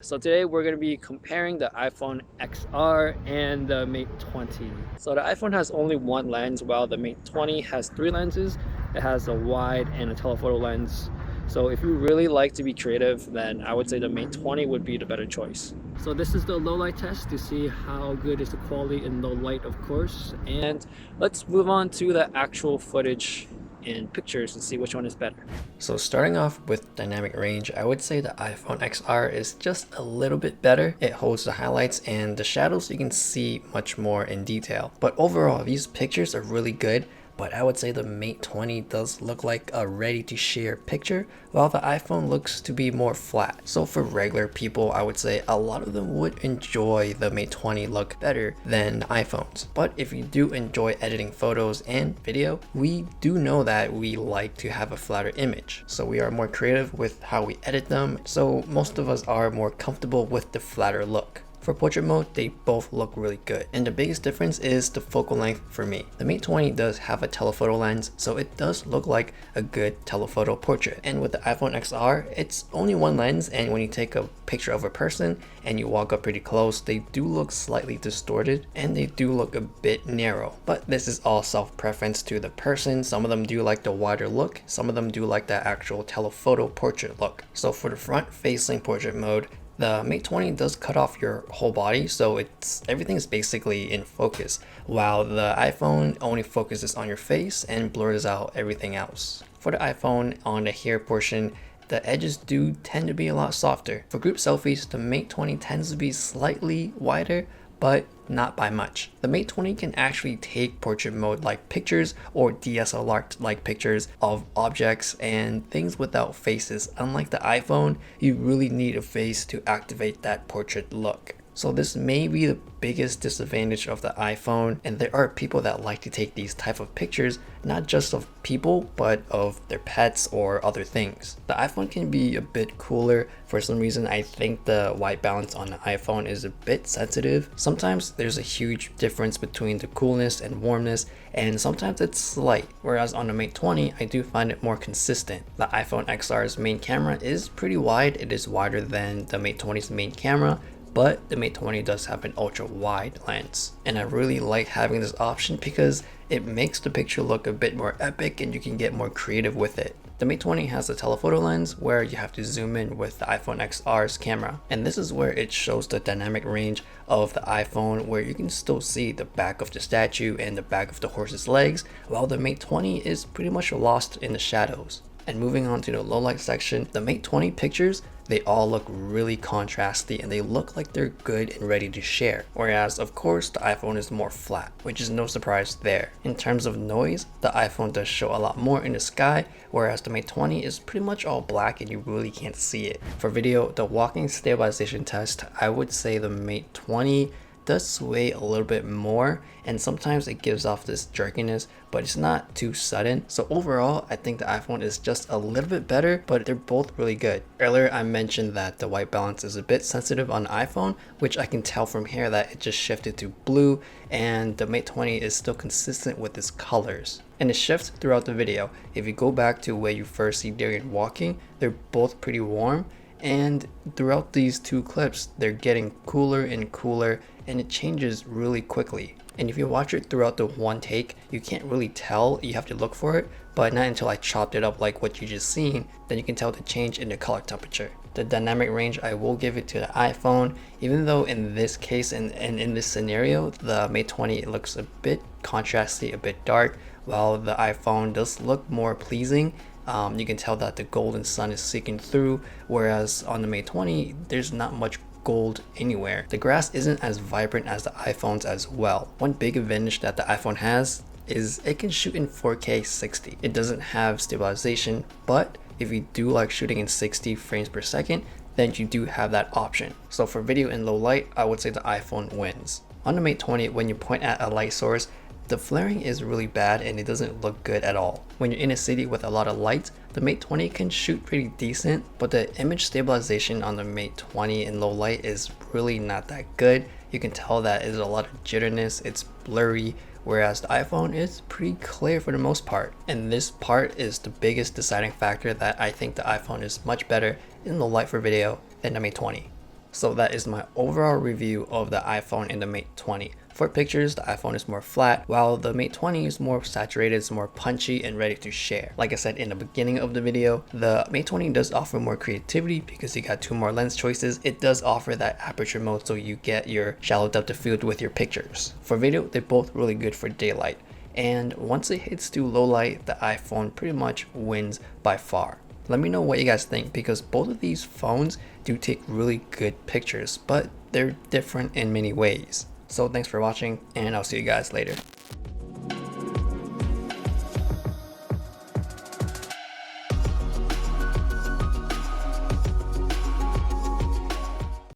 So today we're going to be comparing the iPhone XR and the Mate 20. So the iPhone has only one lens while the Mate 20 has three lenses. It has a wide and a telephoto lens. So if you really like to be creative, then I would say the Mate 20 would be the better choice. So this is the low light test to see how good is the quality in low light, of course. And let's move on to the actual footage in pictures and see which one is better. So starting off with dynamic range, I would say the iPhone XR is just a little bit better. It holds the highlights and the shadows you can see much more in detail. But overall, these pictures are really good. But I would say the Mate 20 does look like a ready to share picture, while the iPhone looks to be more flat. So for regular people, I would say a lot of them would enjoy the Mate 20 look better than iPhones. But if you do enjoy editing photos and video, we do know that we like to have a flatter image. So we are more creative with how we edit them. So most of us are more comfortable with the flatter look. For portrait mode, they both look really good. And the biggest difference is the focal length for me. The Mate 20 does have a telephoto lens, so it does look like a good telephoto portrait. And with the iPhone XR, it's only one lens, and when you take a picture of a person and you walk up pretty close, they do look slightly distorted and they do look a bit narrow. But this is all self-preference to the person. Some of them do like the wider look, some of them do like that actual telephoto portrait look. So for the front-facing portrait mode, the Mate 20 does cut off your whole body, so everything is basically in focus, while the iPhone only focuses on your face and blurs out everything else. For the iPhone, on the hair portion, the edges do tend to be a lot softer. For group selfies, the Mate 20 tends to be slightly wider, but not by much. The Mate 20 can actually take portrait mode like pictures or DSLR like pictures of objects and things without faces. Unlike the iPhone, you really need a face to activate that portrait look. So this may be the biggest disadvantage of the iPhone, and there are people that like to take these type of pictures, not just of people, but of their pets or other things. The iPhone can be a bit cooler. For some reason, I think the white balance on the iPhone is a bit sensitive. Sometimes there's a huge difference between the coolness and warmness, and sometimes it's slight, whereas on the Mate 20, I do find it more consistent. The iPhone XR's main camera is pretty wide. It is wider than the Mate 20's main camera, but the Mate 20 does have an ultra wide lens. And I really like having this option because it makes the picture look a bit more epic and you can get more creative with it. The Mate 20 has a telephoto lens where you have to zoom in with the iPhone XR's camera. And this is where it shows the dynamic range of the iPhone, where you can still see the back of the statue and the back of the horse's legs, while the Mate 20 is pretty much lost in the shadows. And moving on to the low light section, the Mate 20 pictures, they all look really contrasty and they look like they're good and ready to share. Whereas of course the iPhone is more flat, which is no surprise there. In terms of noise, the iPhone does show a lot more in the sky, whereas the Mate 20 is pretty much all black and you really can't see it. For video, the walking stabilization test, I would say the Mate 20 does sway a little bit more, and sometimes it gives off this jerkiness, but it's not too sudden. So overall, I think the iPhone is just a little bit better, but they're both really good. Earlier I mentioned that the white balance is a bit sensitive on the iPhone, which I can tell from here that it just shifted to blue, and the Mate 20 is still consistent with its colors. And it shifts throughout the video. If you go back to where you first see Darian walking, they're both pretty warm, and throughout these two clips they're getting cooler and cooler, and it changes really quickly. And if you watch it throughout the one take, you can't really tell, you have to look for it, but not until I chopped it up like what you just seen, then you can tell the change in the color temperature. The dynamic range, I will give it to the iPhone, even though in this case and in this scenario, the Mate 20 looks a bit contrasty, a bit dark, while the iPhone does look more pleasing. You can tell that the golden sun is seeking through, whereas on the Mate 20, there's not much gold anywhere. The grass isn't as vibrant as the iPhone's as well. One big advantage that the iPhone has is it can shoot in 4K 60. It doesn't have stabilization, but if you do like shooting in 60 frames per second, then you do have that option. So for video in low light, I would say the iPhone wins. On the Mate 20, when you point at a light source, the flaring is really bad and it doesn't look good at all. When you're in a city with a lot of light, the Mate 20 can shoot pretty decent, but the image stabilization on the Mate 20 in low light is really not that good. You can tell that there's a lot of jitteriness, it's blurry, whereas the iPhone is pretty clear for the most part. And this part is the biggest deciding factor that I think the iPhone is much better in low light for video than the Mate 20. So that is my overall review of the iPhone and the Mate 20. For pictures, the iPhone is more flat, while the Mate 20 is more saturated, it's more punchy and ready to share. Like I said in the beginning of the video, the Mate 20 does offer more creativity because you got 2 more lens choices. It does offer that aperture mode so you get your shallow depth of field with your pictures. For video, they're both really good for daylight. And once it hits to low light, the iPhone pretty much wins by far. Let me know what you guys think, because both of these phones do take really good pictures, but they're different in many ways. So thanks for watching, and I'll see you guys later.